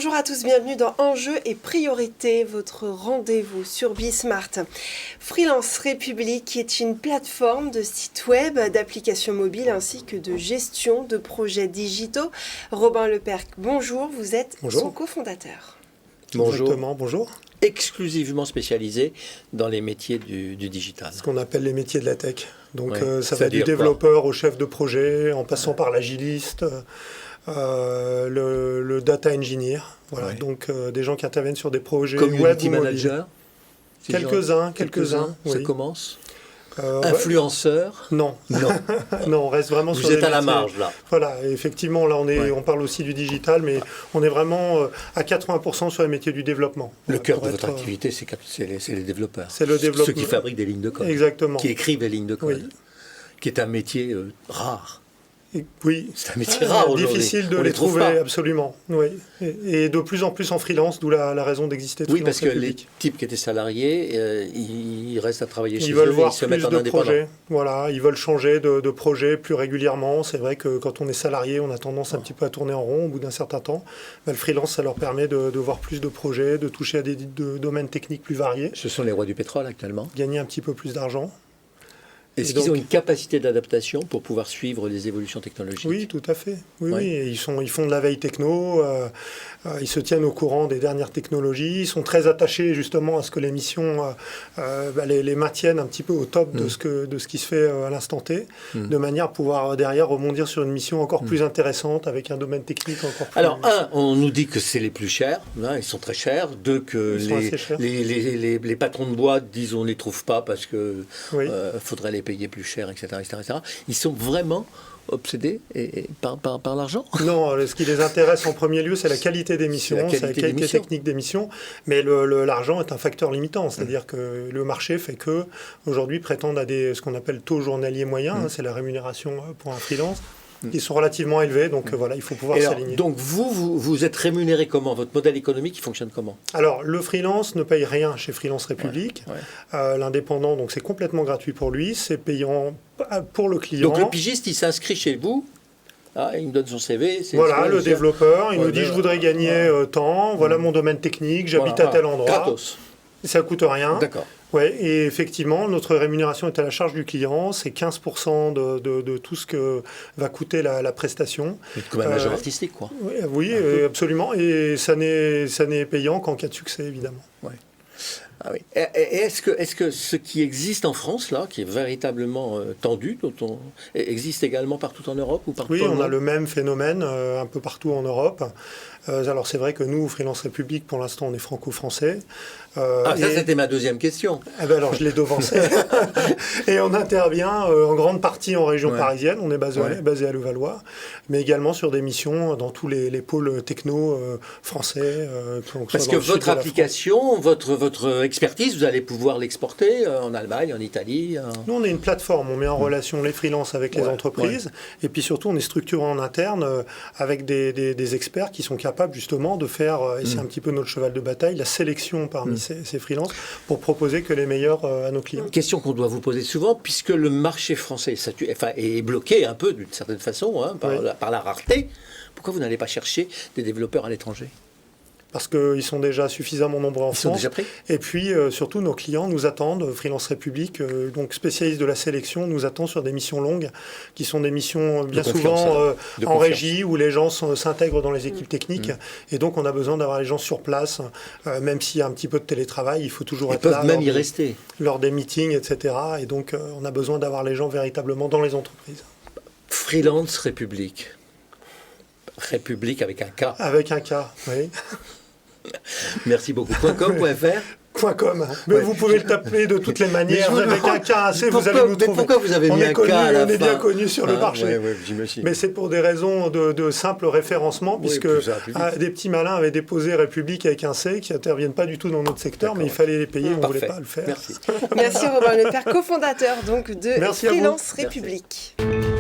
Bonjour à tous, bienvenue dans Enjeux et Priorités, votre rendez-vous sur Bismart. Freelance République est une plateforme de sites web, d'applications mobiles ainsi que de gestion de projets digitaux. Robin Leperc, bonjour, vous êtes son cofondateur. Bonjour. Exactement, bonjour. Exclusivement spécialisé dans les métiers du digital. Ce qu'on appelle les métiers de la tech. Donc ouais, ça va du développeur au chef de projet, en passant par l'agiliste, le data engineer. Voilà. Ouais. Donc des gens qui interviennent sur des projets Community web ou manager. Quelques-uns. Oui. Ça commence. Influenceur. Non. Non, on reste vraiment Vous sur êtes à la marge, là. Voilà, effectivement, là, on parle aussi du digital, mais on est vraiment à 80% sur les métiers du développement. Le cœur de votre activité, c'est les développeurs. C'est le développement. Ceux qui fabriquent des lignes de code. Exactement. Qui écrivent les lignes de code. Oui. Qui est un métier rare. Oui, c'est un métier rare aujourd'hui. Difficile de les trouver, absolument. Oui. Et de plus en plus en freelance, d'où la raison d'exister de Oui, parce que les types qui étaient salariés, ils restent à travailler chez eux, voir ils se mettent en indépendant. Projets. Voilà, ils veulent changer de projet plus régulièrement. C'est vrai que quand on est salarié, on a tendance un petit peu à tourner en rond au bout d'un certain temps. Le freelance, ça leur permet de voir plus de projets, de toucher à des domaines techniques plus variés. Ce sont les rois du pétrole actuellement. Gagner un petit peu plus d'argent. Est-ce qu'ils ont une capacité d'adaptation pour pouvoir suivre les évolutions technologiques? Oui, tout à fait. Oui. Et ils font de la veille techno, ils se tiennent au courant des dernières technologies, ils sont très attachés justement à ce que les missions les maintiennent un petit peu au top de ce qui se fait à l'instant T, de manière à pouvoir derrière rebondir sur une mission encore plus intéressante avec un domaine technique encore plus... Alors, on nous dit que c'est les plus chers, hein, ils sont très chers. Deux, que les patrons de boîte disent on ne les trouve pas parce que faudrait les payer plus cher, etc. Ils sont vraiment obsédés par l'argent? Non, ce qui les intéresse en premier lieu, c'est la qualité des missions, c'est la qualité technique des missions, mais l'argent est un facteur limitant, c'est-à-dire que le marché fait que aujourd'hui prétendent à ce qu'on appelle taux journalier moyen, c'est la rémunération pour un freelance. Ils sont relativement élevés, donc voilà, il faut pouvoir s'aligner. Donc vous êtes rémunéré comment? Votre modèle économique, il fonctionne comment? Alors, le freelance ne paye rien chez Freelance République. L'indépendant, donc c'est complètement gratuit pour lui, c'est payant pour le client. Donc le pigiste, il s'inscrit chez vous, il me donne son CV. Voilà, le développeur, il nous dit je voudrais gagner tant, voilà mon domaine technique, j'habite à tel endroit. Gratos. Ça ne coûte rien. D'accord. Ouais, et effectivement, notre rémunération est à la charge du client. C'est 15% de tout ce que va coûter la prestation. C'est comme un agent artistique, quoi. Oui, absolument. Et ça n'est payant qu'en cas de succès, évidemment. Ouais. Ah oui. Et est-ce que ce qui existe en France, là, qui est véritablement tendu, existe également partout en Europe ou partout Oui, on a le même phénomène un peu partout en Europe. Alors c'est vrai que nous, Freelance République, pour l'instant, on est franco-français. Ça, c'était ma deuxième question. Alors, je l'ai devancé. Et on intervient en grande partie en région parisienne. On est basé à Levallois, mais également sur des missions dans tous les pôles techno français. Parce que votre application, votre expertise, vous allez pouvoir l'exporter en Allemagne, en Italie. Nous, on est une plateforme. On met en relation les freelances avec les entreprises. Et puis surtout, on est structuré en interne avec des experts qui sont capables justement de faire, et c'est un petit peu notre cheval de bataille, la sélection parmi ces freelances pour proposer que les meilleurs à nos clients. Question qu'on doit vous poser souvent, puisque le marché français est bloqué un peu d'une certaine façon par la rareté. Pourquoi vous n'allez pas chercher des développeurs à l'étranger? Parce qu'ils sont déjà suffisamment nombreux en France. Ils sont déjà pris. Et puis, surtout, nos clients nous attendent, Freelance République, donc spécialiste de la sélection, nous attend sur des missions longues, qui sont des missions bien souvent en régie, où les gens s'intègrent dans les équipes techniques. Et donc, on a besoin d'avoir les gens sur place, même s'il y a un petit peu de télétravail, il faut toujours être là. Ils peuvent même y rester. Lors des meetings, etc. Et donc, on a besoin d'avoir les gens véritablement dans les entreprises. Freelance République. République avec un K. Avec un K, oui. Merci beaucoup. .com.fr. .com. Mais vous pouvez le taper de toutes les manières. Avec un K, vous allez nous trouver. Pourquoi vous avez mis un K à la fin? On est bien connu sur le marché. J'imagine. Mais c'est pour des raisons de simple référencement, puisque des petits malins avaient déposé République avec un C, qui n'interviennent pas du tout dans notre secteur, mais il fallait les payer, on ne voulait pas le faire. Merci Robin Leperc, cofondateur donc de Freelance République. Merci.